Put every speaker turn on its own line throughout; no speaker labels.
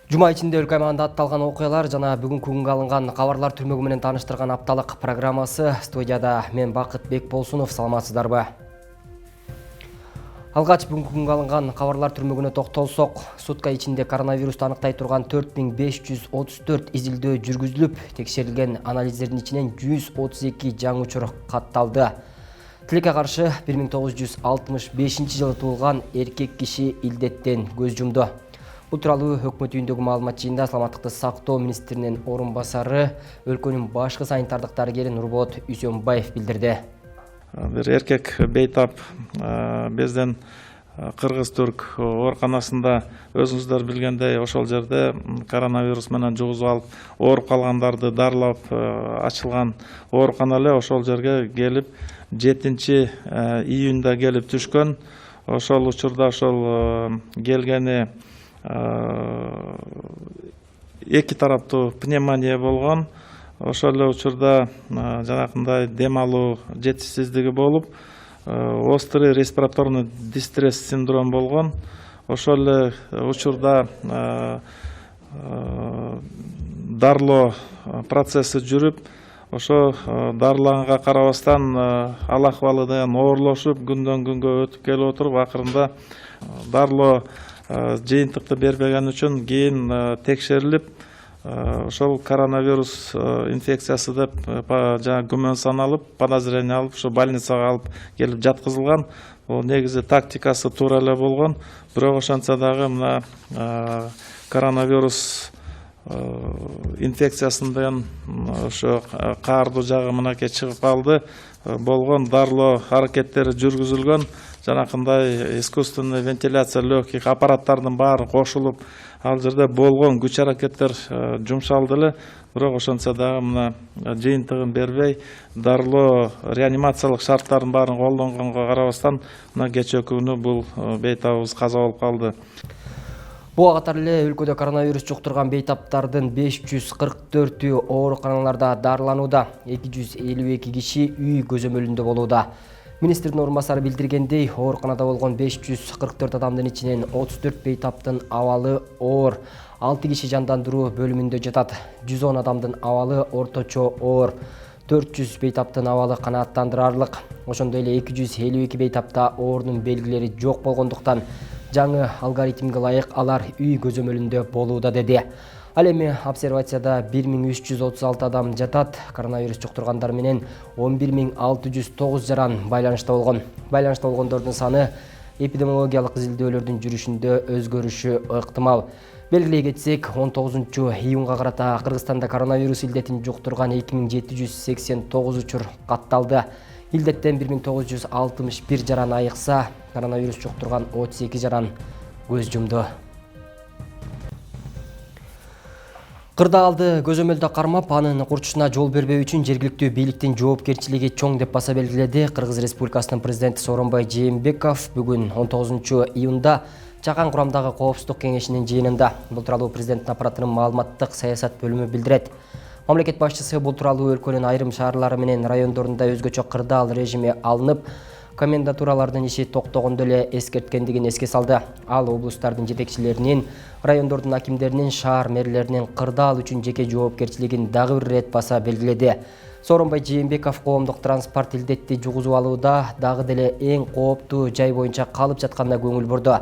Жума ичинде өлкө аймагында атталган окуялар жана бүгүнкү алынган кабарлар түрмөгү менен тааныштырган апталык программасы. Студияда мен Бакыт Бекболсунов. Саламатсыздарбы? Алгач бүгүнкү алынган кабарлар түрмөгүнө токтолсок, сутка ичинде коронавирусту аныктай турган 4534 изилдөө жүргүзүлүп, текшерилген анализдердин ичинен 132 жаңы учур катталды. Тилекке каршы 1965 жылы туулган эркек киши илдеттен көз жумду. Бул тууралуу өкмөт үйүндөгү маалымат жыйында саламаттыкты сактоо министринин орун басары, өлкөнүн башкы санитардык дарыгери Нурболот Үсөнбаев билдирди.
Бир эркек бейтап биздин Кыргыз-Түрк ооруканасында өзүңүздөр билгендей ошол жерде коронавирус менен жугузуп алып ооруп калгандарды дарылап ачылган оорукана эле ошол жерге келип 7-июнда келип түшкөн. Ошол учурда ошол келгени эки тараптуу пневмония болгон. Ошол эле учурда жанакындай дем алуу жетишсиздиги болуп, острый респираторный дистресс синдром болгон. Ошол эле учурда дарылоо процесси жүрүп, ошо дарылаганга карабастан ал акыбалы дагы оорлошуп, күндөн күнгө өтүп келип отуруп, акырында дарылоо жыйынтыкты бербеген үчүн кийин текшерилип, ошол коронавирус инфекциясы деп жана күмөн саналып, подозрение алып, ошо больницага алып келип жаткызылган. Бул негизи тактикасы туура эле болгон. Бирок ошентсе дагы мына коронавирус инфекциясынан ошо каардуу жагы мынакей чыгып калды. Болгон дарылоо аракеттери жүргүзүлгөн. Жанакындай искусственный вентиляция легких аппараттардын баары кошулуп, ал жерде болгон күч аракеттер жумшалды эле. Бирок ошентсе дагы мына жыйынтыгын бербей, дарылоо реанимациялык шарттардын баарын колдонгонго карабастан, мына кечээ күнү бул бейтабыбыз каза болуп калды.
Буга катар эле өлкөдө коронавирус жуктурган бейтаптардын 544-ü ооруканаларда дарыланууда, 252 киши үй көзөмөлүндө болууда. Министрдин орун басары билдиргендей, ооруканада болгон 544 адамдын ичинен 34 бейтаптын абалы оор, 6 киши жандандыруу бөлүмүндө жатат. 110 адамдын абалы орточо оор, 400 бейтаптын абалы канааттандырарлык. Ошондой эле 252 бейтапта оорунун белгилери жок болгондуктан жаңы алгоритмге ылайык алар үй көзөмөлүндө болууда деди. Ал эми обсервацияда 1336 адам жатат. Коронавирус жуктургандар менен 11609 жаран байланышта болгон. Байланышта болгондордун саны эпидемиологиялык изилдөөлөрдүн жүрүшүндө өзгөрүшү ыктымал. Белгилей кетсек, 19-июнга карата Кыргызстанда коронавирус илдетин жуктурган 2789 учур катталды. Илдеттен 1961 жаран айыкса, коронавирус жуктурган 32 жаран көз жумду. Кырдаалды көзөмөлдө кармап, анын курчушуна жол бербөө үчүн жергиликтүү бийликтин жоопкерчилиги чоң деп баса белгиледи Кыргыз Республикасынын президенти Сооронбай Жээнбеков бүгүн 19-июнда Чакан курамдагы коопсуздук кеңешинин жыйынында. Бул тууралуу президенттин аппаратынын маалыматтык саясат бөлүмү билдирет. Мамлекет башчысы бул тууралуу өлкөнүн айрым шаарлары менен райондорунда өзгөчө кырдаал режими алынып, комендатуралардын иши токтогондо эле эскерткендигин эске салды. Ал облустардын жетекчилеринин, райондордун акимдеринин, шаар мэрлеринин кырдаал үчүн жеке жоопкерчилигин дагы бир ирет баса белгиледи. Сооронбай Жээнбеков коомдук транспорт илдетти жугузуп алууда дагы деле эң кооптуу жай боюнча калып жатканына көңүл бурду.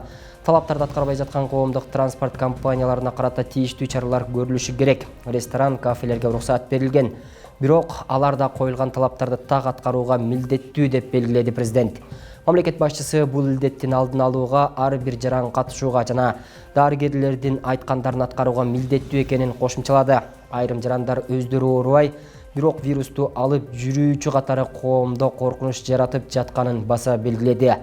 Талаптарды аткарбай жаткан коомдук транспорт компанияларына карата тийиштүү чаралар көрүлүшү керек. Ресторан, кафелерге уруксаат берилген. Бирок аларда коюлган талаптарды так аткарууга милдеттүү деп белгиледи президент. Мамлекет башчысы бул илдеттин алдын алууга, ар бир жаран катышууга жана дарыгерлердин айткандарын аткарууга милдеттүү экенин кошумчалады. Айрым жарандар өздөрү оорубай, бирок вирусту алып жүрүүчү катары коомдо коркунуч жаратып жатканын баса белгиледи.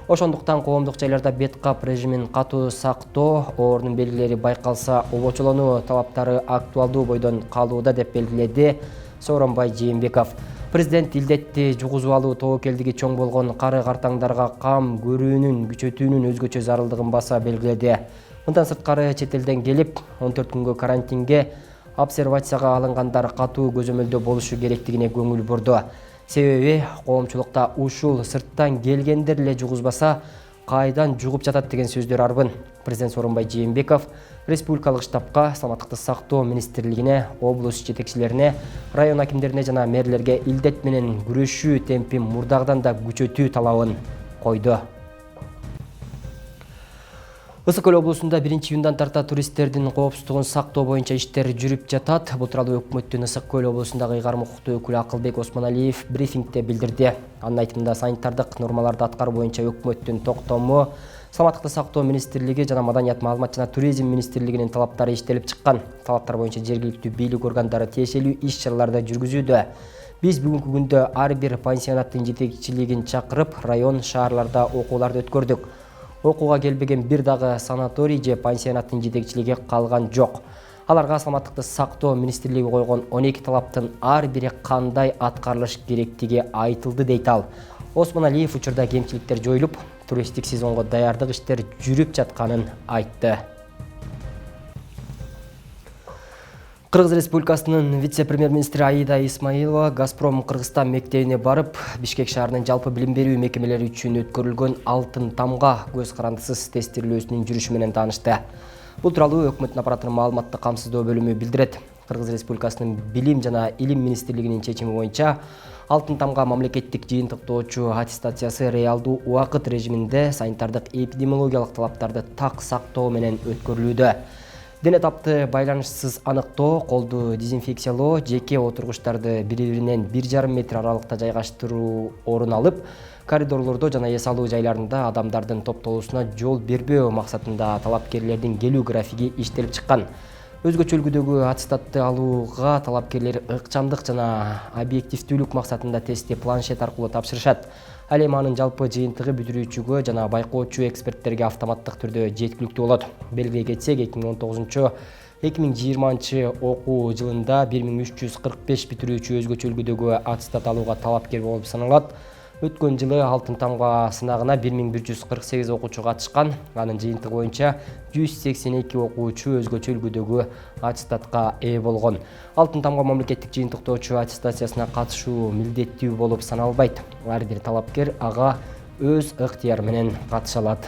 Ошондуктан коомдук жайларда беткап режимин катуу сактоо, оорунун белгилери байкалса обочолонуу талаптары актуалдуу бойдон калууда деп белгиледи Сооронбай Жээнбеков. Президент илдетти жугузуп алуу тобокелдиги чоң болгон кары картаңдарга кам көрүүнүн күчөтүүнүн өзгөчө зарылдыгын баса белгиледи. Мындан сырткары чет элден келип 14 күнгө карантинге, обсервацияга алынгандар катуу көзөмөлдө болушу керектигине көңүл бурду. Себеби коомчулукта ушул сырттан келгендер эле жугузбаса, кайдан жугуп жатат деген сөздөр арбын. Президент Сооронбай Жээнбеков республикалык штабка, саламаттыкты сактоо министрлигине, облус жетекчилерине, район акимдерине жана мэрлерге илдет менен күрөшүү темпин мурдагыдан да күчөтүү талабын койду. Ысык Көл облусунда 1-июндан тарта туристтердин коопсуздугун сактоо боюнча иштер жүрүп жатат. Бул тууралуу өкмөттүн Ысык Көл облусундагы ыйгарым укуктуу өкүлү Акылбек Осмоналиев брифингде билдирди. Анын айтымында санитардык нормаларды аткаруу боюнча өкмөттүн токтому, саламаттыкты сактоо министрлиги жана Маданият, маалымат жана туризм министрлигинин талаптары иштелип чыккан. Талаптар боюнча жергиликтүү бийлик органдары тиешелүү иш-чараларды жүргүзүүдө. Биз бүгүнкү күндө ар бир пансионаттын жетекчилигин чакырып, район, шаарларда окууларды өткөрдүк. Окууга келбеген бир дагы санаторий же пансионаттын жетекчилиги калган жок. Аларга саламаттыкты сактоо министрлиги койгон 12 талаптын ар бири кандай аткарылыш керектиги айтылды дейт ал. Осмоналиев учурда кемчиликтер жоюлуп, туристтик сезонго даярдык иштер жүрүп жатканын айтты. Кыргыз Республикасынын вице-премьер-министри Аида Исмаилова Газпром Кыргызстан мектебине барып, Бишкек шаарынын жалпы билим берүү мекемелери үчүн өткөрүлгөн алтын тамга көз карандысыз тестирлөөсүнүн жүрүшү менен таанышты. Бул тууралуу өкмөттүн аппаратынын маалыматты камсыздоо бөлүмү билдирет. Кыргыз Республикасынын билим жана илим министрлигинин чечими боюнча алтын тамга мамлекеттик жыйынтыктоочу аттестациясы реалдуу убакыт режиминде санитардык эпидемиологиялык талаптарды так сактоо менен өткөрүлүүдө. Дене тапты байланышсыз аныктоо, колду дезинфекциялоо, жеке отургучтарды бири-биринен 1,5 метр аралыкта жайгаштыруу орун алып, коридорлордо жана эс алуу жайларында адамдардын топтолуусуна жол бербөө максатында талапкерлердин келүү графиги иштелип чыккан. Өзгөчө үлгүдөгү аттестатты алууга талапкерлер ыкчамдык жана объективдүүлүк максатында тестти планшет аркылуу тапшырышат. Ал эми анын жалпы жыйынтыгы бүтүрүүчүгө жана байкоочу эксперттерге автоматтык түрдө жеткиликтүү болот. Белгилей кетсек, 2019-2020 окуу жылында 1345 бүтүрүүчү өзгөчө үлгүдөгү аттестат алууга талапкер болуп саналат. Өткөн жылы алтын тамга сынагына 1148 окуучу катышкан. Анын жыйынтыгы боюнча 182 окуучу өзгөчө үлгүдөгү аттестатка ээ болгон. Алтын тамга мамлекеттик жыйынтыктоочу аттестациясына катышуу милдеттүү болуп саналбайт. Ар бир талапкер ага өз ыктыяры менен катыша алат.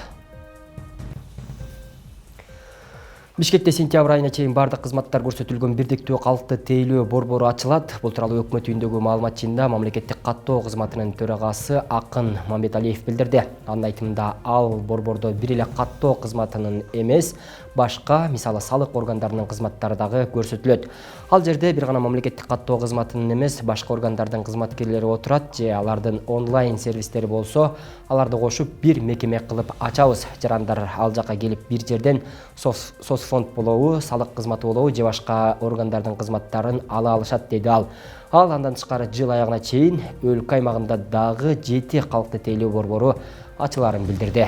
Бишкекте сентябрь айына чейин бардык кызматтар көрсөтүлгөн бирдиктүү калкты тейлөө борбору ачылат. Бул тууралуу өкмөт үйүндөгү маалымат жыйынында мамлекеттик каттоо кызматынын төрагасы Акын Мамбеталиев билдирди. Анын айтымында ал борбордо бир эле каттоо кызматынын эмес, башка, мисалы салык органдарынын кызматтары дагы көрсөтүлөт. Ал жерде бир гана мамлекеттик каттоо кызматынын эмес, башка органдардын кызматкерлери отурат же алардын онлайн сервистери болсо, аларды кошуп бир мекеме кылып ачабыз. Жарандар ал жака келип бир жерден соцфонд болобу, салык кызматы болобу же башка органдардын кызматтарын ала алышат деди ал. Ал андан тышкары жыл аягына чейин өлкө аймагында дагы 7 калкты тейлөө борбору ачыларын билдирди.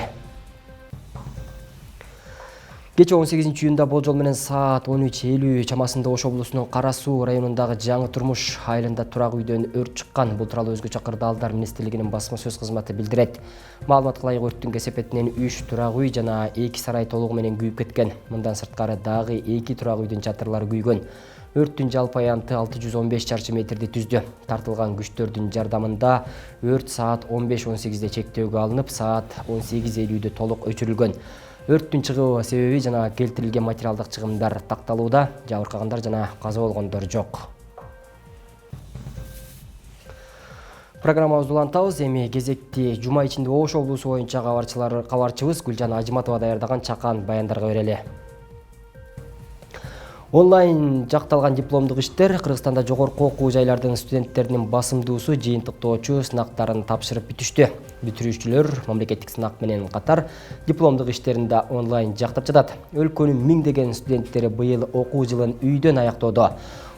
Кече 18-июнда болжол менен саат 13:50 чамасында Ош облусунун Кара Суу районундагы Жаңы Турмуш айылында турак үйдөн өрт чыккан. Бул тууралуу Өзгөчө Кырдаалдар министрлигинин басма сөз кызматы билдирет. Маалыматка ылайык өрттүн кесепетинен 3 турак үй жана 2 сарай толугу менен күйүп кеткен. Мындан сырткары дагы 2 турак үйдүн чатырлары күйгөн. Өрттүн жалпы аянты 615 чарчы метрди түздү. Тартылган күчтөрдүн жардамында өрт саат 15:18 чектөөгө алынып, саат 18:50 толук өчүрүлгөн. Өрттүн чыгуу себеби жана келтирилген материалдык чыгымдар такталууда. Жабыркагандар жана каза болгондор жок. Программабызды улантабыз. Эми кезекти жума ичинде Ош облусу боюнча кабарчыбыз Гүлжан Ажиматова даярдаган чакан баяндарга берели. Онлайн жакталган дипломдук иштер Кыргызстанда жогорку окуу жайлардын студенттеринин басымдуусу жыйынтыктоочу сынактарын тапшырып бүтүштү. Бүтүрүүчүлөр мамлекеттик сынак менен катар дипломдук иштерин да онлайн жактап жатат. Өлкөнүн миңдеген студенттери быйыл окуу жылын үйдөн аяктоодо.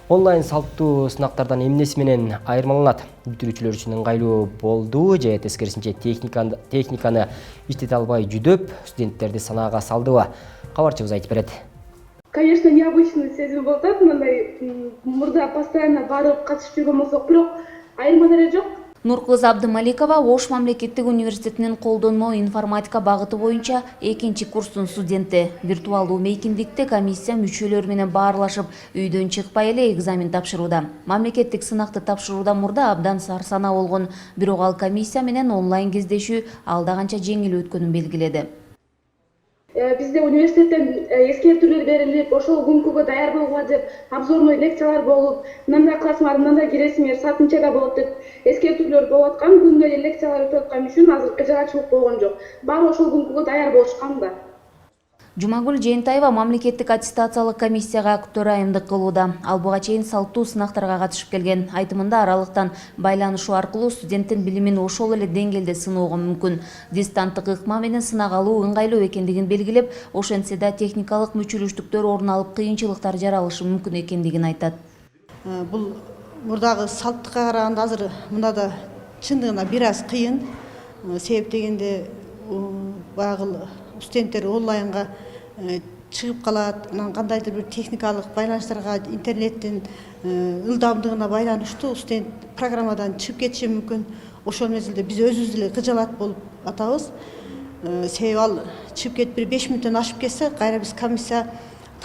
Онлайн салттуу сынактардан эмнеси менен айырмаланат? Бүтүрүүчүлөр үчүн ыңгайлуу болду же тескерисинче техниканы иштете албай жүдөп, студенттерди санаага салдыбы? Кабарчыбыз айтып берет.
Конечно, необычный сезон болуп атат, мындай мурда постоянно барып катышып жүргөн болсок, бирок айырма деле жок.
Нуркыз Абдымаликова Ош мамлекеттик университетинин колдонмо информатика багыты боюнча 2-чи курстун студенти. Виртуалдуу мейкиндикте комиссия мүчөлөрү менен баарлашып, үйдөн чыкпай эле экзамен тапшырууда. Мамлекеттик сынакты тапшыруудан мурда абдан сарсанаа болгон, бирок ал комиссия менен онлайн кездешүү алда канча жеңил өткөнүн белгиледи.
Бизде университеттен эскертүүлөр берилип, ошол күнкүгө даяр болгула деп обзорный лекциялар болуп, мындай класс бар, мындай киресиңер, сатынчада болот деп эскертүүлөр болуп аткан, күндө эле лекциялар өтүп аткан үчүн азыр кыжыгачылык болгон жок. Баары ошол күнкүгө даяр болушкан да.
Жумагүл Жээнтаева мамлекеттик аттестациялык комиссияга төрайымдык кылууда. Ал буга чейин салттуу сынактарга катышып келген. Айтымында аралыктан байланышуу аркылуу студенттин билимин ошол эле деңгээлде сыноого мүмкүн. Дистанттык ыкма менен сынак алуу ыңгайлуу экендигин белгилеп, ошентсе да техникалык мүчүлүштүктөр орун алып, кыйынчылыктар жаралышы мүмкүн экендигин айтат.
Бул мурдагы салттыкка караганда азыр мында да чындыгында бир аз кыйын. Себеп дегенде баягы студенттер онлайнга чыгып калат, анан кандайдыр бир техникалык байланыштарга, интернеттин ылдамдыгына байланыштуу студент программадан чыгып кетиши мүмкүн. Ошол мезгилде биз өзүбүз деле кыжалат болуп атабыз. Себеби ал чыгып кетип бир 5 мүнөттөн ашып кетсе, кайра биз комиссия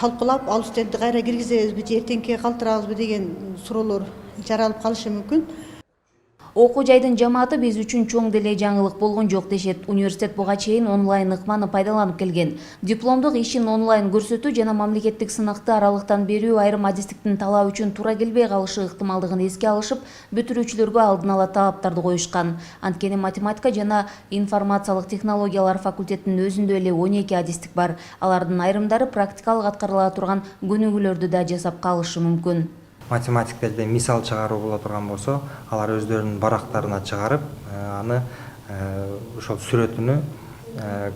талкуулап, ал студентти кайра киргизебизби, же эртеңки калтырабызбы деген суроолор жаралып калышы мүмкүн.
Окуу жайдын жамааты биз үчүн чоң деле жаңылык болгон жок дешет. Университет буга чейин онлайн ыкманы пайдаланып келген. Дипломдук ишин онлайн көрсөтүү жана мамлекеттик сынакты аралыктан берүү айрым адистиктин талабы үчүн туура келбей калышы ыктымалдыгын эске алышып, бүтүрүүчүлөргө алдын ала талаптарды коюшкан. Анткени математика жана информациялык технологиялар факультетинин өзүндө эле 12 адистик бар. Алардын айрымдары практикалык аткарыла турган көнүгүүлөрдү да жасап калышы мүмкүн.
Математиктерде мисал чыгаруу боло турган болсо, алар өздөрүнүн барактарына чыгарып, аны ошол сүрөтүнү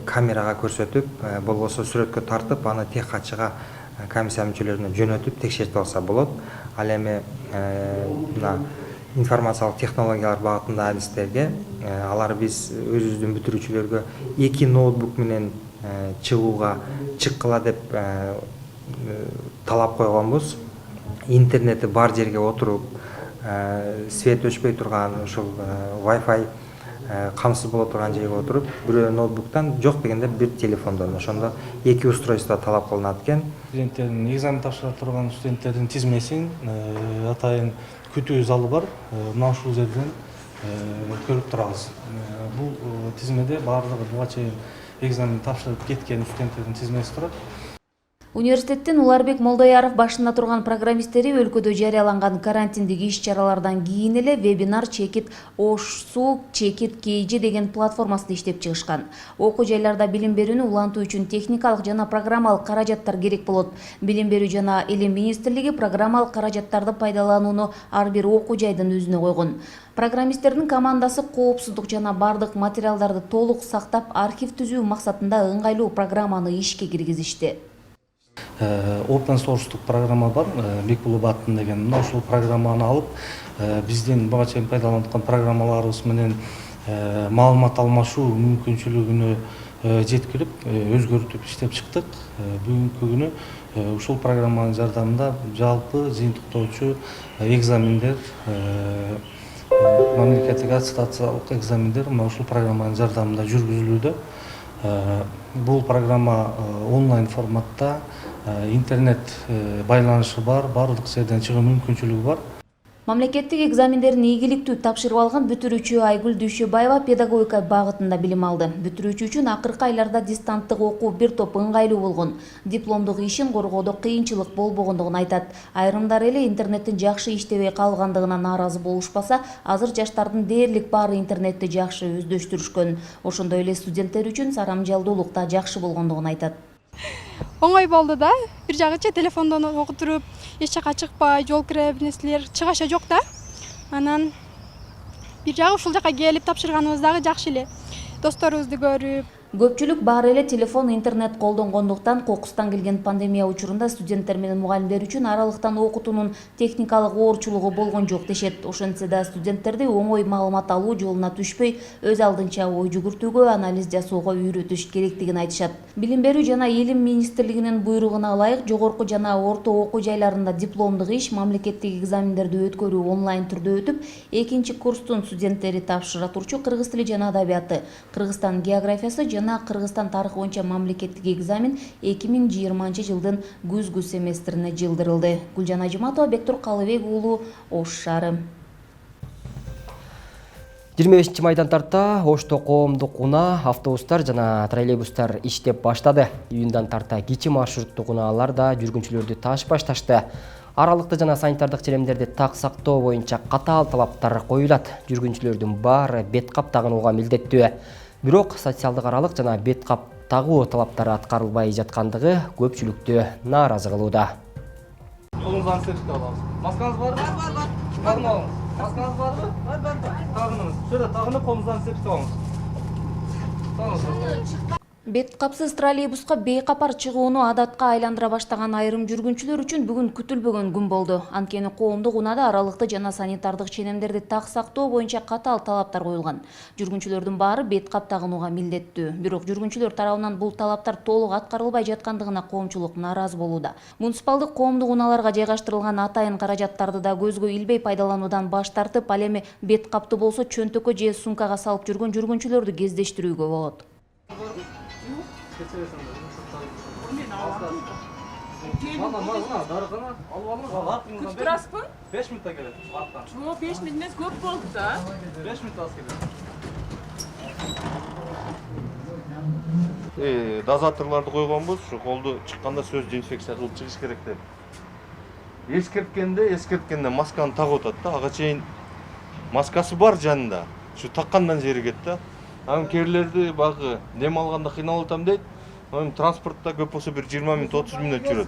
камерага көрсөтүп, болбосо сүрөткө тартып, аны тех катчыга комиссия мүчөлөрүнө жөнөтүп текшертип алса болот. Ал эми мына информациялык технологиялар багытында адистерге алар биз өзүбүздүн бүтүрүүчүлөргө 2 ноутбук менен чыккыла деп талап койгонбуз. Интернети бар жерге отуруп, свет өчпөй турган, ушул Wi-Fi камсыз боло турган жерге отуруп, бирөө ноутбуктан, жок дегенде бир телефондон, ошондо 2 устройство талап кылынат экен.
Студенттердин экзамен тапшыра турган студенттердин тизмесин атайын күтүү залы бар. Мына ушул жерден көрүп турабыз. Бул тизмеде баардыгы буга чейин экзамен тапшырып кеткен студенттердин тизмеси турат.
Университеттин Уларбек Молдаяров башында турган программисттери өлкөдө жарыяланган карантиндик иш-чаралардан кийин эле вебинар чекит Ош-суу чекит KG деген платформасын иштеп чыгышкан. Окуу жайларда билим берүүнү улантуу үчүн техникалык жана программалык каражаттар керек болот. Билим берүү жана Илим министрлиги программалык каражаттарды пайдаланууну ар бир окуу жайдын өзүнө койгон. Программисттердин командасы коопсуздук жана бардык материалдарды толук сактап, архив түзүү максатында ыңгайлуу программаны ишке киргизишти.
Open source'тук программа бар, Бекбулубат деген. Мына ушул программаны алып, биздин буга чейин пайдаланып аткан программаларыбыз менен маалымат алмашуу мүмкүнчүлүгүнө жеткирип, өзгөртүп иштеп чыктык. Бүгүнкү күнү ушул программанын жардамында жалпы жыйынтыктоочу экзамендер, мамлекеттик аттестациялык экзамендер мына ушул программанын жардамында жүргүзүлүүдө. Бул программа онлайн форматта, интернет байланышы бар, бардык жерден чыгуу мүмкүнчүлүгү бар.
Мамлекеттик экзамендерин ийгиликтүү тапшырып алган бүтүрүүчү Айгүл Дүйшөбаева педагогика багытында билим алды. Бүтүрүүчү үчүн акыркы айларда дистанттык окуу бир топ ыңгайлуу болгон. Дипломдук ишин коргоодо кыйынчылык болбогондугун айтат. Айрымдары эле интернеттин жакшы иштебей калгандыгына нааразы болушпаса, азыр жаштардын дээрлик баары интернетти жакшы өздөштүрүшкөн. Ошондой эле студенттер үчүн сарамжалдуулук да жакшы болгондугун айтат.
Оңой болду да. Бир жагыча телефондон окутуруп, эч жака чыкпай, жол кире бир нерселер чыгаша жок да. Анан бир жагы ушул жака келип тапшырганыбыз дагы жакшы эле. Досторубузду көрүп,
Көпчүлүк баары эле телефон, интернет колдонгондуктан кокустан келген пандемия учурунда студенттер менен мугалимдер үчүн аралыктан окутуунун техникалык оорчулугу болгон жок дешет. Ошентсе да студенттерди оңой маалымат алуу жолуна түшпөй, өз алдынча ой жүгүртүүгө, анализ жасоого үйрөтүш керектигин айтышат. Билим берүү жана Илим министрлигинин буйругуна ылайык жогорку жана орто окуу жайларында дипломдук иш, мамлекеттик экзамендерди өткөрүү онлайн түрдө өтүп, экинчи курстун студенттери тапшыра турчу кыргыз тили жана адабияты, Кыргызстан географиясы жана Кыргызстан тарыхы боюнча мамлекеттик экзамен 2020-жылдын күзгү семестрине жылдырылды. Гүлжан Ажыматова, Бектур Калыбек уулу, Ош шаары.
25 майдан тарта Ошто коомдук унаа, автобустар жана троллейбустар иштеп баштады. Июндан тарта кичи маршруттук унаалар да жүргүнчүлөрдү тааш башташты. Аралыкты жана санитардык ченемдерди так сактоо боюнча катаал талаптар коюлат. Жүргүнчүлөрдүн баары бет кап тагынууга милдеттүү. Бирок социалдык аралык жана бет кап тагуу талаптары аткарылбай жаткандыгы көпчүлүктү нааразы кылууда.
Колуңуздан сертификат алабыз. Маскаңыз барбы? Бар. Тагын алыңыз. Маскаңыз барбы? Бар. Тагыныңыз. Шöyle тагынып колуңуздан сертификат алыңыз.
Бет капсыз троллейбуска бейкапар чыгууну адатка айландыра баштаган айрым жүргүнчүлөр үчүн бүгүн күтүлбөгөн күн болду. Анткени коомдук унаада аралыкты жана санитардык ченемдерди так сактоо боюнча катаал талаптар коюлган. Жүргүнчүлөрдүн баары бет кап тагынууга милдеттүү. Бирок жүргүнчүлөр тарабынан бул талаптар толук аткарылбай жаткандыгына коомчулук нааразы болууда. Муниципалдык коомдук унааларга жайгаштырылган атайын каражаттарды да көзгө илбей пайдалануудан баш тартып, ал эми бет капты болсо чөнтөккө же сумкага салып жүргөн жүргүнчүлөрдү кездештирүүгө болот.
Күтүп турасызбы?
5 минутта келет.
Жок, 5 минут эмес, көп болду да.
5 минутта аз келет.
Дозаторларды койгонбуз, ушу колду чыкканда сөз дезинфекция кылып чыгыш керек деп. Эскерткенде масканы тагып атат да, ага чейин маскасы бар жанында. Ушу таккандан жеригет да. Анын кээрлерди багы дем алганда кыйналып атам дейт. Транспортта көп болсо бир 20 минут, 30 минут жүрөт.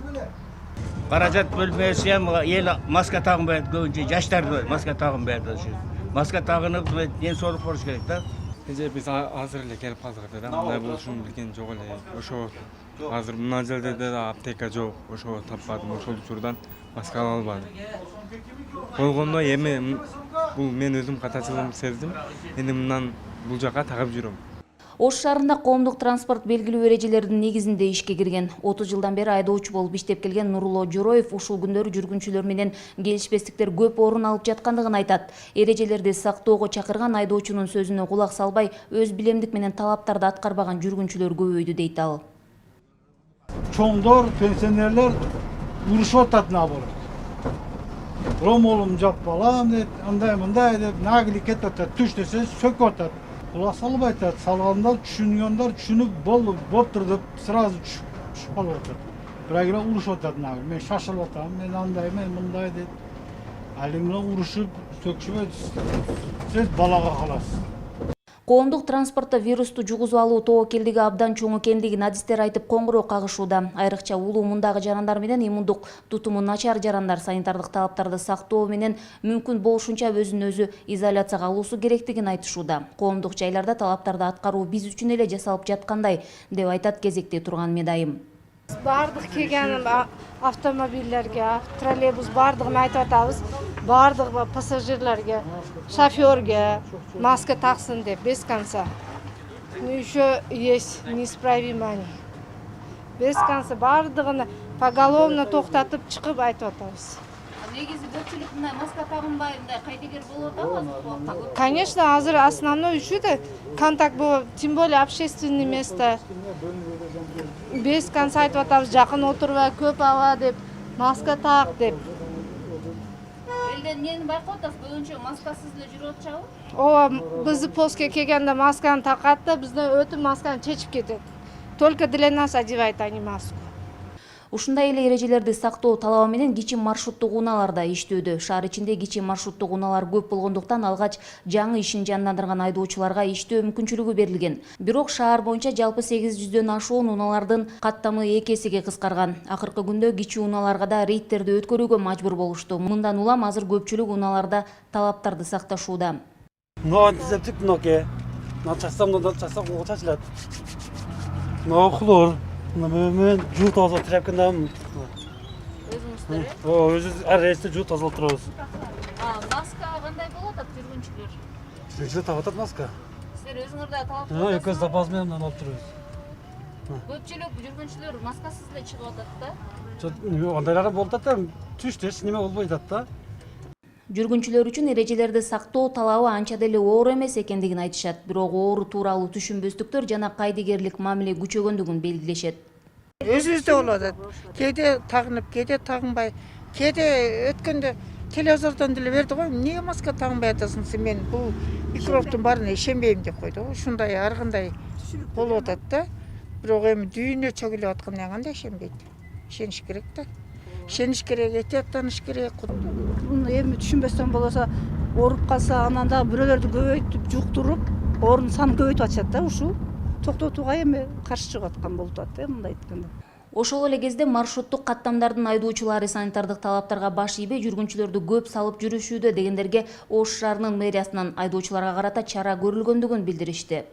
Каражат бөлмөсү ham эл маска тагынбайт, көбүнчө жаштар маска тагынбайт ошо. Маска тагынып, ден соолук болуш керек да.
Биз азыр эле келип калдык да, мындай болушун билген жок эле. Ошо азыр мына жерде да аптека жок, ошо таппадым, ошол учурдан маска ала албадым. Болгондо эми бул мен өзүм катачылыгымды сездим. Эми мындан бул жака тагып жүрөм.
Ош шаарында коомдук транспорт белгилүү эрежелердин негизинде ишке кирген. 30 жылдан бери айдоочу болуп иштеп келген Нурулло Жороев ушул күндөрү жүргүнчүлөр менен келишпестиктер көп орун алып жаткандыгын айтат. Эрежелерди сактоого чакырган айдоочунун сөзүнө кулак салбай, өз билемдик менен талаптарды аткарбаган жүргүнчүлөр көбөйдү дейт ал.
Чоңдор, пенсионерлер урушуп атат наболот. Ромолум жап балам дейт, андай деп нагли кетип атат, түш десе сөкүп атат. Кулак салбай атат, салгандар, түшүнгөндөр түшүнүп болуптур деп сразу түшүп калып атат. Бирок эле урушуп атат нагли. Мен шашылып атам, мен андаймын, мындай дейт. Али менен урушуп, сөкүшүп сез балага каласыз.
Коомдук транспортто вирусту жугузуп алуу тобокелдиги абдан чоң экендигин адистер айтып коңгуроо кагышууда. Айрыкча улуу мундагы жарандар менен иммундук тутуму начар жарандар санитардык талаптарды сактоо менен мүмкүн болушунча өзүн өзү изоляцияга алуусу керектигин айтышууда. Коомдук жайларда талаптарды аткаруу биз үчүн эле жасалып жаткандай деп айтат кезекте турган медайым.
Бардык келген автомобильлерге, троллейбус бардыгын айтып атабыз. Бардык пассажирлерге, шофёрге маска таксын деп без конца. Еще есть неисправимый. Без конца бардыгын поголовно токтотуп чыгып айтып атабыз.
Негизи көпчүлүк мындай маска тагынбай, мындай кайдыгер болуп атабы?
Конечно, азыр основной үчү да контакт болуп, тем более общественное место. Без конца айтып атабыз, жакын отурбай, көп ала деп, маска так деп.
Элден нени байкап атасыз? Көбүнчө маскасыз эле жүрүп атышабы?
Ооба, бизди постке келгенде масканы такат да, бизден өтүп масканы чечип кетет. Только для нас одевает они маску.
Ушундай эле эрежелерди сактоо талабы менен кичи маршруттук унаалар да иштөөдө. Шаар ичинде кичи маршруттук унаалар көп болгондуктан алгач жаңы ишин жандандырган айдоочуларга иштөө мүмкүнчүлүгү берилген. Бирок шаар боюнча жалпы 800дөн ашуун унаалардын каттамы 2 эсеге кыскарган. Акыркы күндө кичи унааларга да рейдтерди өткөрүүгө мажбур болушту. Мындан улам азыр көпчүлүк унааларда талаптарды сакташууда.
Ноантисептик ноке. Начасам чачылат. Okular. Men жуу таза тряпкандамын.
Өзүңүздөр?
Өзү ар рейсте жуу тазалап турабыз.
Маска кандай болот атат жүргүнчүлөр?
Жүргүнчүлөр таап атат маска.
Силер өзүңөр да таап атасызбы?
Экөөбүз запас менен алып турабыз.
Көпчүлүк жүргүнчүлөр маскасыз да чыгып атат да.
Андайлар болуп атат да, түштө эч неме болбой атат да.
Жүргүнчүлөр үчүн эрежелерди сактоо талабы анча деле оор эмес экендигин айтышат. Бирок оору тууралуу түшүнбөстүктөр жана кайдыгерлик мамиле күчөгөндүгүн белгилешет.
Өзүбүздө болуп атат. Кээде тагынып, кээде тагынбай, кээде өткөндө телевизордон деле берди го. Эмне маска тагынбай атасың сен? Мен бул микробтун баарына ишенбейм деп койду. Ушундай ар кандай болуп атат да. Бирок эми дүйнө чөгүлүп аткандан кандай ишенбейт? Ишениш керек да. Ишениш керек, этияттаныш керек.
Эми түшүнбөстөн болсо, ооруп калса, анан дагы бирөөлөрдү көбөйтүп, жуктуруп, оорунун санын көбөйтүп атышат да, ушул токтотууга эми каршы чыгып аткан болуп атат да, мындай айтканда.
Ошол эле кезде маршруттук каттамдардын айдоочулары санитардык талаптарга баш ийбей жүргүнчүлөрдү көп салып жүрүшүүдө дегендерге Ош шаарынын мэриясынан айдоочуларга карата чара көрүлгөндүгүн билдиришти.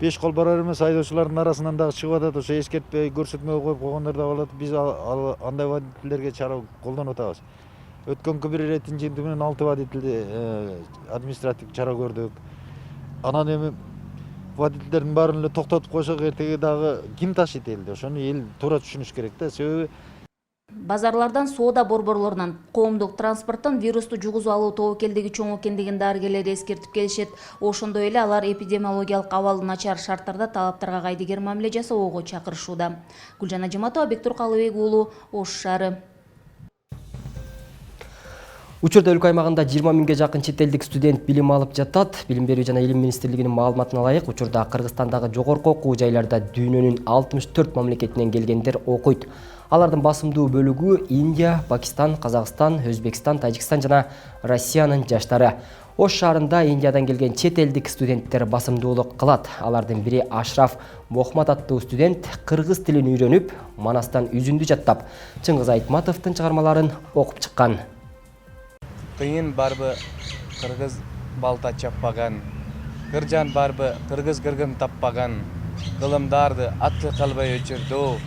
5 кол барар эмес айдоочулардын арасынан дагы чыгып атат, ошо эскертпей, көрсөтмө коюп койгондар да болот. Биз андай водительдерге чара колдонуп атабыз. Өткөнкү бир иретин жыйынтыгы менен 6 водительди административдик чара көрдүк. Анан эми водительдердин баарын эле токтотуп койсок, эртеге дагы ким ташыйт элди? Ошону эл туура түшүнүш керек да. Себеби
Базарлардан, соода борборлорунан, коомдук транспорттон вирусту жугузуп алуу тобокелдиги чоң экендигин дарыгерлер эскертип келишет. Ошондой эле алар эпидемиологиялык абалы начар шарттарда талаптарга кайдыгер мамиле жасоого чакырышууда. Гүлжан Ажыматова, Бектур Калыбек уулу, Ош шаары.
Учурда өлкө аймагында 20 миңге жакын чет элдик студент билим алып жатат. Билим берүү жана илим министрлигинин маалыматына ылайык, учурда Кыргызстандагы жогорку окуу жайларда дүйнөнүн 64 мамлекетинен келгендер окуйт. Алардын басымдуу бөлүгү Индия, Пакистан, Казакстан, Өзбекстан, Тажикстан жана Россиянын жаштары. Ош шаарында Индиядан келген чет элдик студенттер басымдуулук кылат. Алардын бири Ашраф Мохмат аттуу студент кыргыз тилин үйрөнүп, Манастан үзүндү жаттап, Чыңгыз Айтматовдун чыгармаларын окуп чыккан.
Кыйын барбы кыргыз балта чаппаган, кыржан барбы кыргыз кыргын таппаган, кылымдарды атты калбай өчүрдү,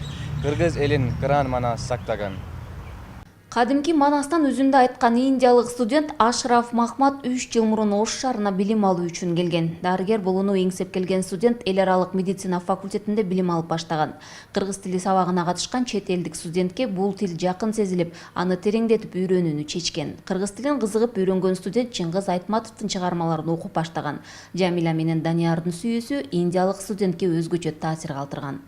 кыргыз элин кыран мана сактаган.
Кадимки Манастан үзүндө айткан индиялык студент Ашраф Махмат 3 жыл мурун Ош шаарына билим алуу үчүн келген. Дарыгер болууну эңсеп келген студент эл аралык медицина факультетинде билим алып баштаган. Кыргыз тили сабагына катышкан чет элдик студентке бул тил жакын сезилип, аны тереңдетип үйрөнүүнү чечкен. Кыргыз тилин кызыгып үйрөнгөн студент Чыңгыз Айтматовдун чыгармаларын окуп баштаган. Жамиля менен Даниярдын сүйүүсү индиялык студентке өзгөчө таасир калтырган.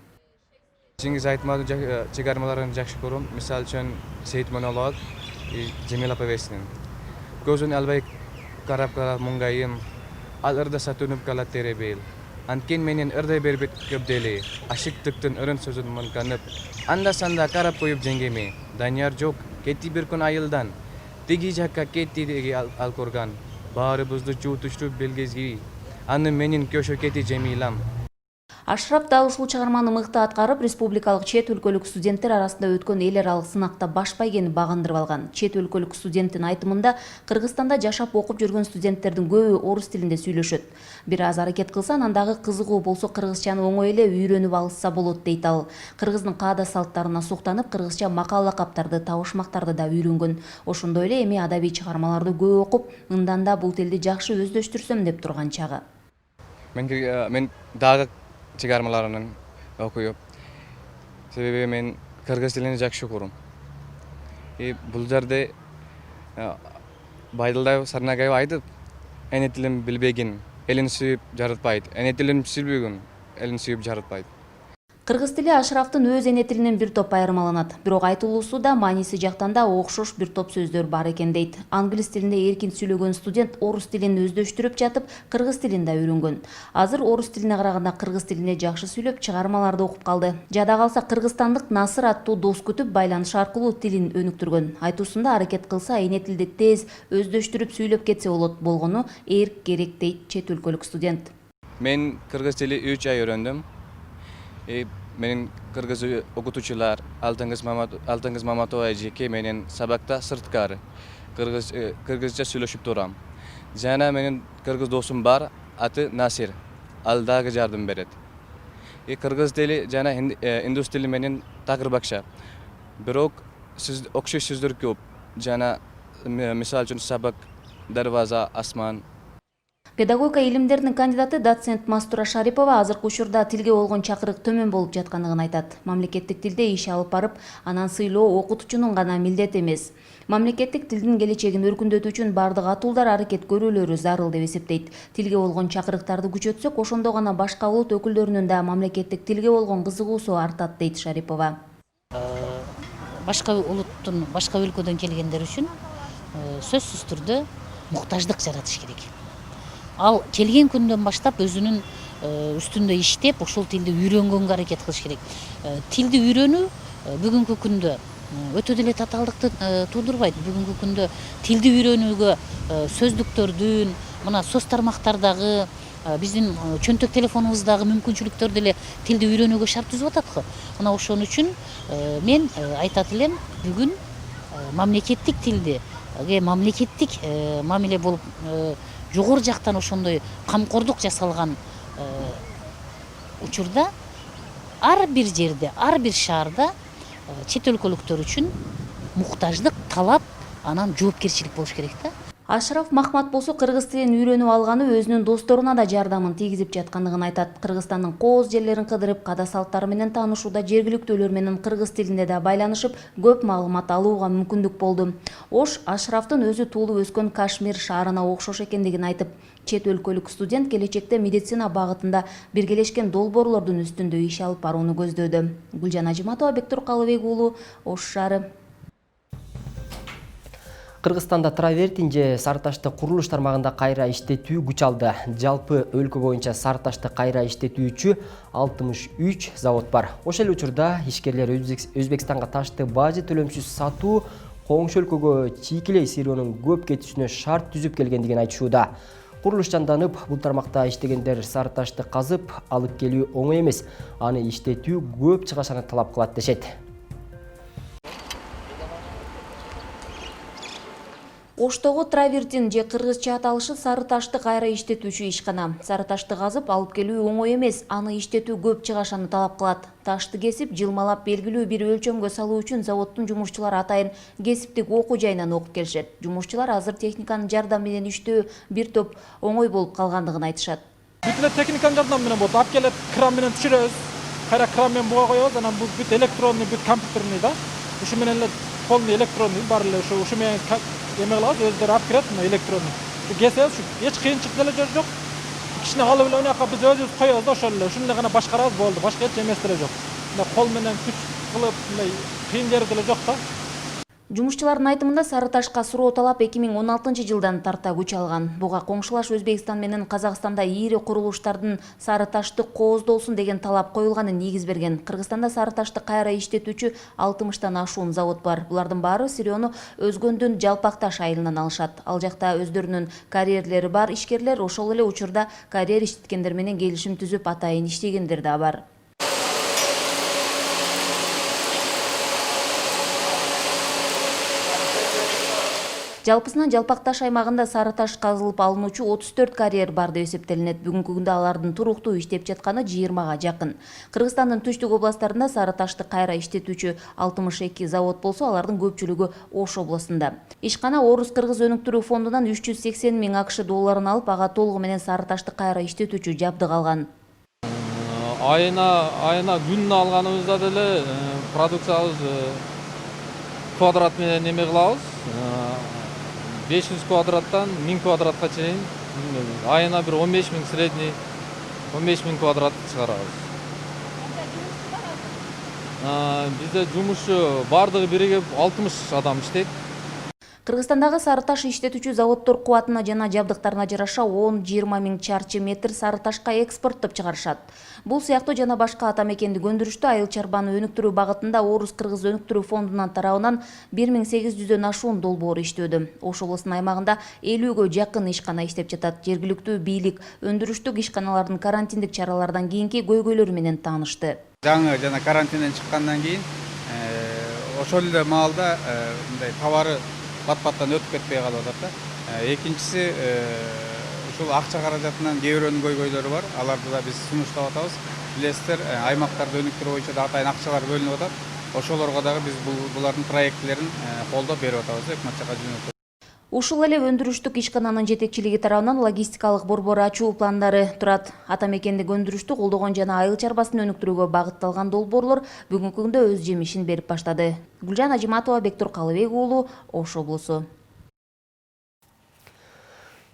Чыңгыз Айтматовдун чыгармаларын жакшы көрөм. Мисалы үчүн Сейит монолог, Жамила повестинин. Көзүн албай карап муңгайым, ал ырда сатынып калат теребел. Анткени менен ырдай бербет көбдели, ашыктыктын ырын сөзүн мунканып, анда санда карап коюп жеңгеме. Данияр жок, кетти бир күн айылдан, тиги жакка кетти деги ал көрган. Баарыбызды жуутуштуп белгезги, аны менин көшө кетти Жамилам.
Ашраф да ушул чыгарманы мыкты аткарып, республикалык чет өлкөлүк студенттер арасында өткөн эл аралык сынакта баш байгени багындырып алган. Чет өлкөлүк студенттин айтымында Кыргызстанда жашап окуп жүргөн студенттердин көбү орус тилинде сүйлөшөт. Бир аз аракет кылсан, андагы кызыгуу болсо кыргызчаны оңой эле үйрөнүп алса болот дейт ал. Кыргыздын каада салттарына суктанып, кыргызча макал лакаптарды, табышмактарды да үйрөнгөн. Ошондой эле эми адабий чыгармаларды көп окуп, мындан да бул тилди жакшы өздөштүрсөм деп турган чагы.
Мен дагы чыгармаларын окуюп, себеби мен кыргыз тилин жакшы көрөм. Бул жерде Байдылдай Сарнагай айтып, эне тилин билбеген элин сүйүп жаратпайт, эне тилин билбеген элин сүйүп жаратпайт.
Кыргыз тили Ашрафтын өз эне тилинен бир топ айырмаланат. Бирок айтылуусу да, мааниси жактан да окшош бир топ сөздөр бар экен дейт. Англис тилинде эркин сүйлөгөн студент орус тилин өздөштүрүп жатып, кыргыз тилин да үйрөнгөн. Азыр орус тилине караганда кыргыз тилинде жакшы сүйлөп, чыгармаларды окуп калды. Жада калса кыргызстандык Насыр аттуу дос күтүп, байланыш аркылуу тилин өнүктүргөн. Айтуусунда аракет кылса, эне тилди тез өздөштүрүп сүйлөп кетсе болот, болгону эрк керек дейт чет өлкөлүк студент.
Мен кыргыз тили 3 ай үйрөндүм. Менин кыргыз окутуучулар Алтынгыз Маматова эжеке менен сабакта сырткары кыргызча сүйлөшүп турам. Жана менин кыргыз досум бар, аты Насир. Ал дагы жардам берет. кыргыз тили жана индус тили менен такыр бакша. Бирок окшош сөздөр көп. Жана мисал үчүн сабак, дарваза, асман.
Педагогика илимдеринин кандидаты доцент Мастура Шарипова азыркы учурда тилге болгон чакырык төмөн болуп жаткандыгын айтат. Мамлекеттик тилде иш алып барып, анан сыйлоо окутуучунун гана милдети эмес. Мамлекеттик тилдин келечегин өркүндөтүү үчүн бардык атуулдар аракет көрүүлөрү зарыл деп эсептейт. Тилге болгон чакырыктарды күчөтсөк, ошондо гана башка улут өкүлдөрүнүн да мамлекеттик тилге болгон кызыгуусу артат дейт Шарипова.
Башка улуттун, башка өлкөдөн келгендер үчүн сөзсүз түрдө муктаждык жаратыш керек. Ал келген күндөн баштап өзүнүн үстүндө иштеп, ушул тилди үйрөнгөнгө аракет кылыш керек. Тилди үйрөнүү бүгүнкү күндө өтө деле татаалдыкты туудурбайт. Бүгүнкү күндө тилди үйрөнүүгө сөздүктөрдүн, мына соц тармактардагы, биздин чөнтөк телефонубуздагы мүмкүнчүлүктөр деле тилди үйрөнүүгө шарт түзүп атат го. Мына ошон үчүн мен айтат элем, бүгүн мамлекеттик тилди мамлекеттик мамиле болуп жогору жактан ошондой камкордук жасалган учурда ар бир жерде, ар бир шаарда чет өлкөлүктөр үчүн муктаждык, талап, анан жоопкерчилик болуш керек да.
Ашраф Махмат болсо кыргыз тилин үйрөнүп алганы өзүнүн досторуна да жардамын тийгизип жаткандыгын айтат. Кыргызстандын кооз жерлерин кыдырып, када салттары менен таанышууда жергиликтүүлөр менен кыргыз тилинде да байланышып, көп маалымат алууга мүмкүндүк болду. Ош Ашрафтын өзү туулуп өскөн Кашмир шаарына окшош экендигин айтып, чет өлкөлүк студент келечекте медицина багытында биргелешкен долбоорлордун үстүндө иш алып барууну көздөдү. Гүлжан Ажиматова, Бектур Калыбек уулу, Ош шаары.
Кыргызстанда травертин же сары ташты курулуш тармагында кайра иштетүү күч алды. Жалпы өлкө боюнча сары ташты кайра иштетүүчү 63 завод бар. Ошол учурда ишкерлер Өзбекстанга ташты бажы төлөмсүз сатуу, коңшу өлкөгө чийкилей сыйроонун көп кетишине шарт түзүп келгендигин айтышууда. Курулуш жанданып, бул тармакта иштегендер сары ташты казып алып келүү оңой эмес. Аны иштетүү көп чыгашаны талап кылат дешет.
Оштогу травертин же кыргызча аталышы сары ташты кайра иштетүүчү ишкана. Сары ташты казып алып келүү оңой эмес, аны иштетүү көп чыгашаны талап кылат. Ташты кесип, жылмалап белгилүү бир өлчөмгө салуу үчүн заводдун жумушчулары атайын кесиптик окуу жайынан окуп келишет. Жумушчулар азыр техниканын жардамы менен иштөө бир топ оңой болуп калгандыгын айтышат.
Бүт эле техниканын жардамы менен болот. Алып келип, кран менен түшүрөбүз. Кайра кран менен буга коебуз, анан бул бүт электронный, бүт компьютерный да. Ушу менен эле полный электронный бар эле ушу менен эме кылабыз, өздөрү алып кирет, мына электронный. Кесебиз, эч кыйынчылык деле жок. Кичине алып эле унакка биз өзүбүз коебуз да, ошол эле. Ушуну эле гана башкарабыз, болду. Башка эч эмеси деле жок. Мына кол менен күч кылып, мындай кыйын жери деле жок да.
Жумушчулардын айтымында сары ташка суроо талап 2016-жылдан тарта күч алган. Буга коңшулаш Өзбекстан менен Казакстанда ийри курулуштардын сары ташты кооздолсун деген талап коюлганын негиз берген. Кыргызстанда сары ташты кайра иштетүүчү 60тан ашуун завод бар. Булардын баары сырьёну Өзгөндүн Жалпак таш айылынан алышат. Ал жакта өздөрүнүн карьерлери бар ишкерлер ошол эле учурда карьер иштеткендер менен келишим түзүп атайын иштегендер да бар. Жалпысынан Жалпак таш аймагында сары таш казылып алынуучу 34 карьер бар деп эсептелинет. Бүгүнкү күндө алардын туруктуу иштеп жатканы 20га жакын. Кыргызстандын түштүк областтарында сары ташты кайра иштетүүчү 62 завод болсо, алардын көпчүлүгү Ош областында. Ишкана Орус-Кыргыз өнүктүрүү фондунан 380 000 АКШ долларын алып, ага толугу менен сары ташты кайра иштетүүчү жабдык алган.
Айына күнүнө алганыбызда деле продукциябыз квадрат менен эме кылабыз. 500 квадраттан 1000 квадратка чейин айына бир 15 000 средний 15 000 квадрат чыгарабыз. Бизде жумушчу бардыгы биригип 60 адам иштейт.
Кыргызстандагы сары таш иштетүүчү заводдор кубатына жана жабдыктарына жараша 10-20 000 чарчы метр сары ташка экспорттоп чыгарышат. Бул сыяктуу жана башка ата мекендик өндүрүштө айыл чарбаны өнүктүрүү багытында Орус-Кыргыз өнүктүрүү фондунун тарабынан 1800дөн ашуун долбоор иштөөдө. Ош облусунун аймагында 50гө жакын ишкана иштеп жатат. Жергиликтүү бийлик өндүрүштүк ишканалардын карантиндик чаралардан кийинки көйгөйлөрү менен таанышты.
Жаңы жана карантинден чыккандан кийин ошол эле маалда мындай товары бат-баттан өтүп кетпей калып атат да. Экинчиси ушул акча каражатынан кээ бирөөнүн көйгөйлөрү бар. Аларды да биз сунуштап атабыз. билесиздер, аймактарда өнүктүрүү боюнча да атайын акчалар бөлүнүп атат. Ошолорго дагы биз булардын проектлерин колдоп берип атабыз, өкмөт жакка жөнөтүп.
Ушул эле өндүрүштүк ишкананын жетекчилиги тарабынан логистикалык борбор ачуу пландары турат. Ата мекендик өндүрүштү колдогон жана айыл чарбасын өнүктүрүүгө багытталган долбоорлор бүгүнкү күндө өз жемишин берип баштады. Гүлжан Ажиматова, Бектур Калыбек уулу, Ош облусу.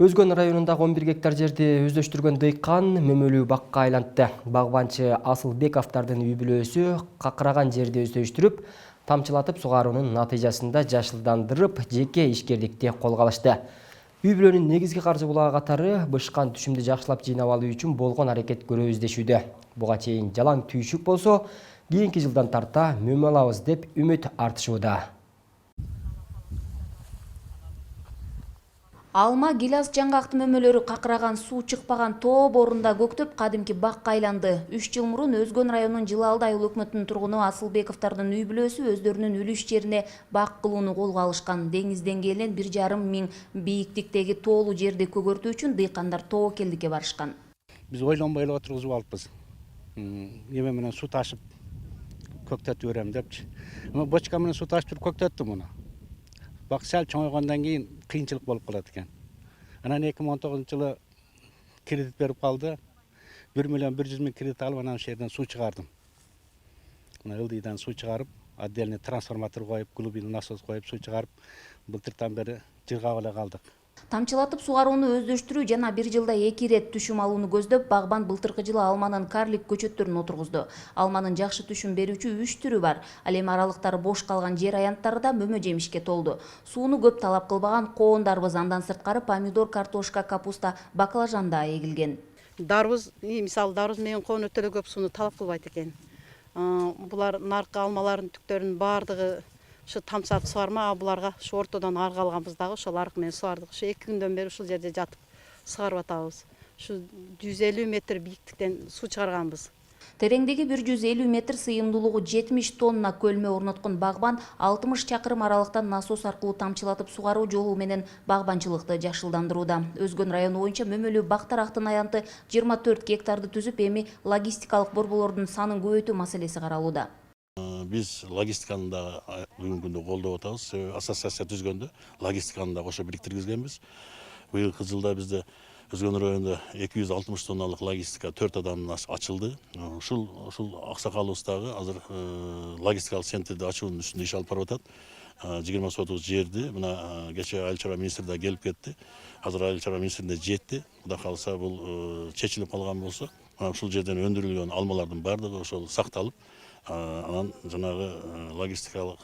Өзгөн районундагы 11 гектар жерди өздөштүргөн дыйкан мөмөлүү бакка айлантты. Багбанчы Асылбековдардын үй бүлөсү какыраган жерди өздөштүрүп, тамчылатып сугаруунун натыйжасында жашылдандырып, жеке ишкерликти колго алышты. Үй бүлөнүн негизги каржы булагы катары бышкан түшүмдү жакшылап жыйнап алуу үчүн болгон аракет көрөбүз дешүүдө. Буга чейин жалаң түйшүк болсо, кийинки жылдан тарта мөмө алабыз деп үмүт артышууда.
Алма, гилас, жаңгактын мөмөлөрү какыраган, суу чыкпаган тоо борунда көктөп кадимки бакка айланды. 3 жыл мурун Өзгөн районунун Жылалды айыл өкмөтүнүн тургуну Асылбековдардын үй бүлөсү өздөрүнүн үлүш жерине бак кылууну колго алышкан. Деңиз деңгээлинен 1,5 миң бийиктиктеги тоолуу жерди көгөртүү үчүн дыйкандар тобокелдикке барышкан.
Биз ойлонбой эле отургузуп алыппыз. Эме менен суу ташып көктөтүп берем депчи. Эми бочка менен суу ташып көктөттү муну. Бак сәл чоңойгондон кийин кыйынчылык болуп калат экен. Анан 2019-жылы кредит берип калды. 1 миллион 100 миң кредит алып анан ошол жерден суу чыгардым. Мына ылдыйдан суу чыгарып, отдельный трансформатор коюп, глубинный насос коюп суу чыгарып, былтыртан бери жыргап эле калдык.
Тамчылатып сугарууну өздөштүрүү жана 1 жылда 2 рет түшүм алууну көздөп, багбан былтыркы жылы алманын карлик көчөттөрүн отургузду. Алманын жакшы түшүм берүүчү 3 түрү бар. Ал эми аралыктары бош калган жер аянттары да мөмө жемишке толду. Сууну көп талап кылбаган коон дарбыз, андан сырткары помидор, картошка, капуста, баклажан да эгилген.
Дарбыз, мисалы дарбыз менен коон өтө эле көп сууну талап кылбайт экен. Булар наркы алмалардын түктөрүнүн баардыгы şu tamsat suarma bularga şu ortadan arga alganbız dagı ошол аркы менен суардык. Şu 2 күндөн бери ушул жерде жатып сугарып атабыз. Şu 150 метр бийиктиктен суу чыгарганбыз.
Тереңдеги 150 метр, сыйымдуулугу 70 тонна көлмө орноткон багбан 60 чакырым аралыктан насос аркылуу тамчылатып сугаруу жолу менен багбанчылыкты жакшылдандырууда. Өзгөн району боюнча мөмөлүү бактарактын аянты 24 гектарды түзүп, эми логистикалык борборлордун санын көбөйтүү маселеси каралууда.
Биз логистиканы да бүгүнкү күндө колдоп атабыз. Ассоциация түзгөндө логистиканы да кошо бириктиргизгенбиз. Быйылкы жылда бизде Өзгөн районунда 260 тонналык логистика 4 адамдан ачылды. Ушул аксакалыбыз дагы азыр логистикалык центрди ачуунун үстүндө иш алып барып атат. 20 сотук жерди мына кече айыл чарба министри да келип кетти. Азыр айыл чарба министрине жетти. Кудай кааласа бул чечилип калган болсо, мына ушул жерден өндүрүлгөн алмалардын баардыгы ошол сакталып, анан жанагы логистикалык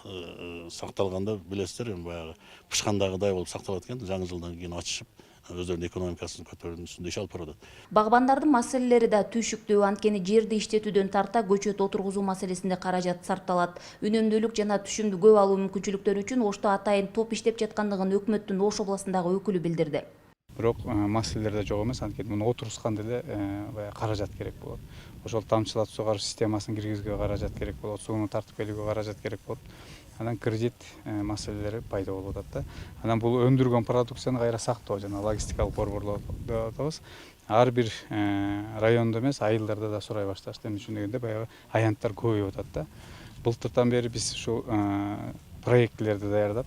сакталганда билесиздер, баягы пышкандагыдай болуп сакталат экен. Жаңы жылдан кийин ачышып, өздөрүнүн экономикасын көтөрүүнүн үстүндө иш алып барып атат.
Багбандардын маселелери да түйшүктүү, анткени жерди иштетүүдөн тарта көчөт отургузуу маселесинде каражат сарпталат. Үнөмдүүлүк жана түшүмдү көп алуу мүмкүнчүлүктөрү үчүн Ошто атайын топ иштеп жаткандыгын өкмөттүн Ош областындагы өкүлү билдирди.
Бирок маселелер да жок эмес, анткени муну отургусканда эле баягы каражат керек болот. Ошол тамчылатып сугаруу системасын киргизүүгө каражат керек болот, сууну тартып келүүгө каражат керек болот. Анан кредит маселелери пайда болуп атат да. Анан бул өндүргөн продукцияны кайра сактоо жана логистикалык борборлор деп атабыз. Ар бир райондо эмес, айылдарда да сурай башташты. Эмне үчүн дегенде баягы аянттар көбөйүп атат да. Былтыртан бери биз ушул проектлерди даярдап,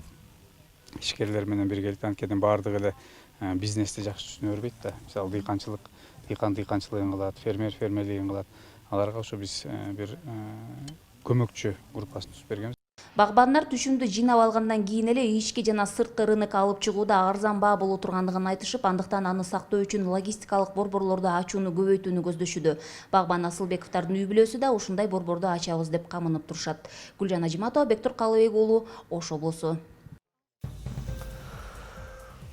ишкерлер менен биргеликте, анткени баардыгы эле бизнести жакшы түшүнө бербейт да. Мисалы дыйканчылыгын кылат, фермер фермерлигин кылат. Аларга ошо биз бир көмөкчү группасын түзүп бергенбиз.
Багбандар түшүмдү жыйнап алгандан кийин эле ички жана сырткы рынокко алып чыгууда арзан баа боло тургандыгын айтышып, андыктан аны сактоо үчүн логистикалык борборлорду ачууну көбөйтүүнү көздөшүүдө. Багбан Асылбековдардын үй бүлөсү да ушундай борборду ачабыз деп камынып турушат. Гүлжан Ажиматова, Бектур Калыбек уулу, Ош облусу.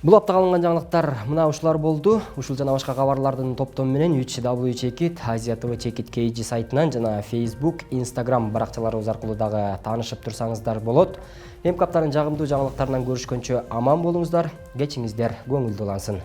Бул аптага алынган жаңылыктар мына ушулар болду. Ушул жана башка кабарлардын топтому менен UHW Чекит, Азия ТВ Чекит KG сайтынан жана Facebook, Instagram баракчаларыбыз аркылуу дагы таанышып турсаңыздар болот. МК аптанын жагымдуу жаңылыктарынан көрүшкөнчө аман болуңуздар, кечиңиздер көңүлдүү улансын.